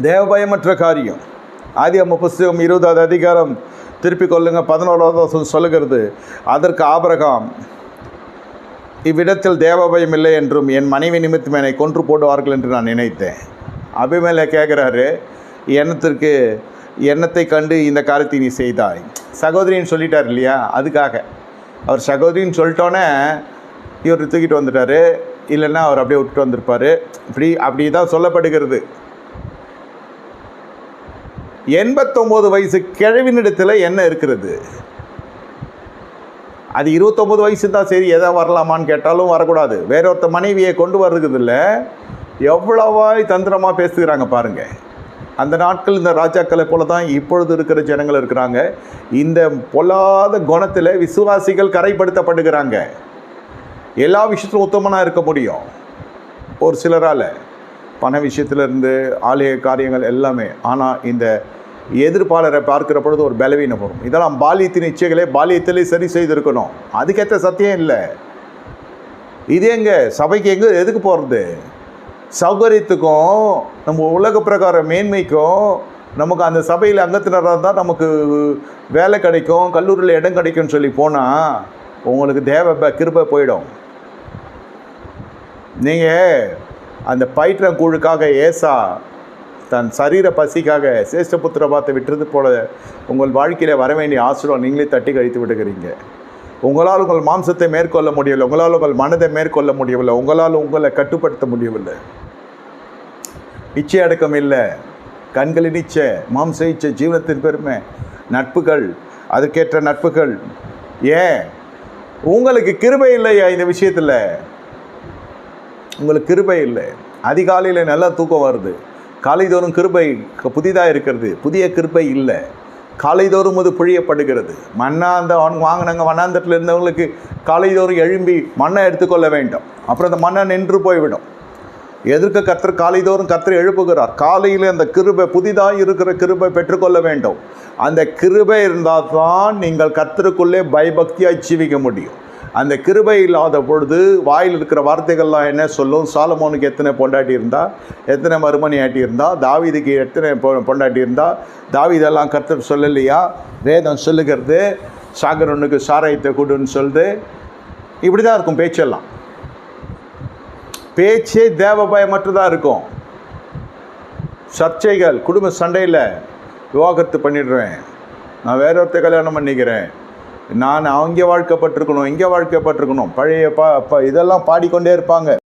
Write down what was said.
தேவபயமற்ற காரியம். ஆதியாகம புஸ்தகம் 20வது அதிகாரம் திருப்பிக் கொள்ளுங்க, 11வது வசனம் சொல்லுகிறது, அதற்கு ஆபிரகாம், இவ்விடத்தில் தேவபயம் இல்லை என்றும் என் மனைவி நிமித்தம் என்னை கொன்று போடுவார்கள் என்று நான் நினைத்தேன். அபிமேலெக் கேட்குறாரு, எண்ணத்தை கண்டு இந்த காரியத்தை நீ செய்தாய். சகோதரின்னு சொல்லிட்டார் இல்லையா, அதுக்காக அவர் சகோதரின்னு சொல்லிட்டோன்னே இவர் தூக்கிட்டு வந்துட்டார். இல்லைன்னா அவர் அப்படியே விட்டுட்டு வந்திருப்பார். அப்படி தான் சொல்லப்படுகிறது. 89 வயசு கிழவினிடத்தில் என்ன இருக்கிறது? அது 29 வயசு தான், சரி எதை வரலாமான்னு கேட்டாலும் வரக்கூடாது. வேறொருத்த மனைவியை கொண்டு வர்றதில்ல. எவ்வளவாய் தந்திரமாக பேசுகிறாங்க பாருங்கள். அந்த நாட்கள் இந்த ராஜாக்களை போல தான் இப்பொழுது இருக்கிற ஜனங்கள் இருக்கிறாங்க. இந்த பொல்லாத குணத்தில் விசுவாசிகள் கரைப்படுத்தப்படுகிறாங்க. எல்லா விஷயத்திலும் உத்தமனாக இருக்க முடியும் ஒரு சிலரால், பண விஷயத்திலிருந்து ஆலய காரியங்கள் எல்லாமே. ஆனால் இந்த எதிர்ப்பாளரை பார்க்கிற பொழுது ஒரு பலவீனம் வரும். இதெல்லாம் பாலியத்தின் இச்சைகளே பாலியத்திலே சரி செய்திருக்கணும். அதுக்கேற்ற சத்தியம் இல்லை. இது எங்கே சபைக்கு எதுக்கு போகிறது? சௌகரியத்துக்கும் நம்ம உலக பிரகார மேன்மைக்கும் நமக்கு அந்த சபையில் அங்கத்தினராக தான் நமக்கு வேலை கிடைக்கும், கல்லூரியில் இடம் கிடைக்கும்னு சொல்லி போனால் உங்களுக்கு தேவ கிருபை போயிடும். நீங்கள் அந்த பயிற்றங்கூழுக்காக ஏசா தன் சரீர பசிக்காக சேஷ்டபுத்திர பாத்தை விட்டுறது போல உங்கள் வாழ்க்கையில் வர வேண்டிய ஆசீர்வாதம் நீங்களே தட்டி கழித்து விடுகிறீங்க. உங்களால் உங்கள் மாம்சத்தை மேற்கொள்ள முடியவில்லை, உங்களால் உங்கள் மனதை மேற்கொள்ள முடியவில்லை, உங்களால் உங்களை கட்டுப்படுத்த முடியவில்லை. இச்சை அடக்கம் இல்லை, கண்களின் இச்சை, மாம்ச இச்சை, ஜீவனத்தின் பெருமை, நட்புகள், அதுக்கேற்ற நட்புகள். ஏன் உங்களுக்கு கிருபை இல்லையா? இந்த விஷயத்தில் உங்களுக்கு கிருபை இல்லை. அதிகாலையில் நல்லா தூக்கம் வருது, காலைதோறும் கிருபை புதிதாக இருக்கிறது, புதிய கிருபை இல்லை. காலைதோறும் அது புழியப்படுகிறது. மண்ணாந்த வாங்கினாங்க, வண்ணாந்தத்தில் இருந்தவங்களுக்கு காலைதோறும் எழும்பி மண்ணை எடுத்துக்கொள்ள வேண்டும். அப்புறம் அந்த மண்ணை நின்று போய்விடும். எதற்கு கர்த்தர் காலைதோறும் கர்த்தர் எழுப்புகிறார்? காலையில் அந்த கிருபை, புதிதாக இருக்கிற கிருபை பெற்றுக்கொள்ள வேண்டும். அந்த கிருபை இருந்தால் தான் நீங்கள் கர்த்தருக்குள்ளே பயபக்தியாக ஜீவிக்க முடியும். அந்த கிருபை இல்லாத பொழுது வாயில் இருக்கிற வார்த்தைகள்லாம் என்ன சொல்லும்? சாலமோனுக்கு எத்தனை பொண்டாட்டி இருந்தால், எத்தனை மறுமணி ஆட்டி இருந்தால், தாவீதுக்கு எத்தனை பொண்டாட்டி இருந்தால், தாவீதெல்லாம் கர்த்தர் சொல்லலையா? வேதம் சொல்லுகிறது, சாகரனுக்கு சாராயத்தை கொடுன்னு சொல்லுது. இப்படி தான் இருக்கும் பேச்செல்லாம். பேச்சே தேவபயமற்றதாக இருக்கும். சர்ச்சைகள், குடும்ப சண்டையில் விவாகரத்து பண்ணிடுறேன், நான் வேற ஒருத்த கல்யாணம் பண்ணிக்கிறேன், நான் அங்கே வாழ்க்கப்பட்டிருக்கணும், இங்கே வாழ்க்கப்பட்டிருக்கணும், பழைய இதெல்லாம் பாடிக்கொண்டே இருப்பாங்க.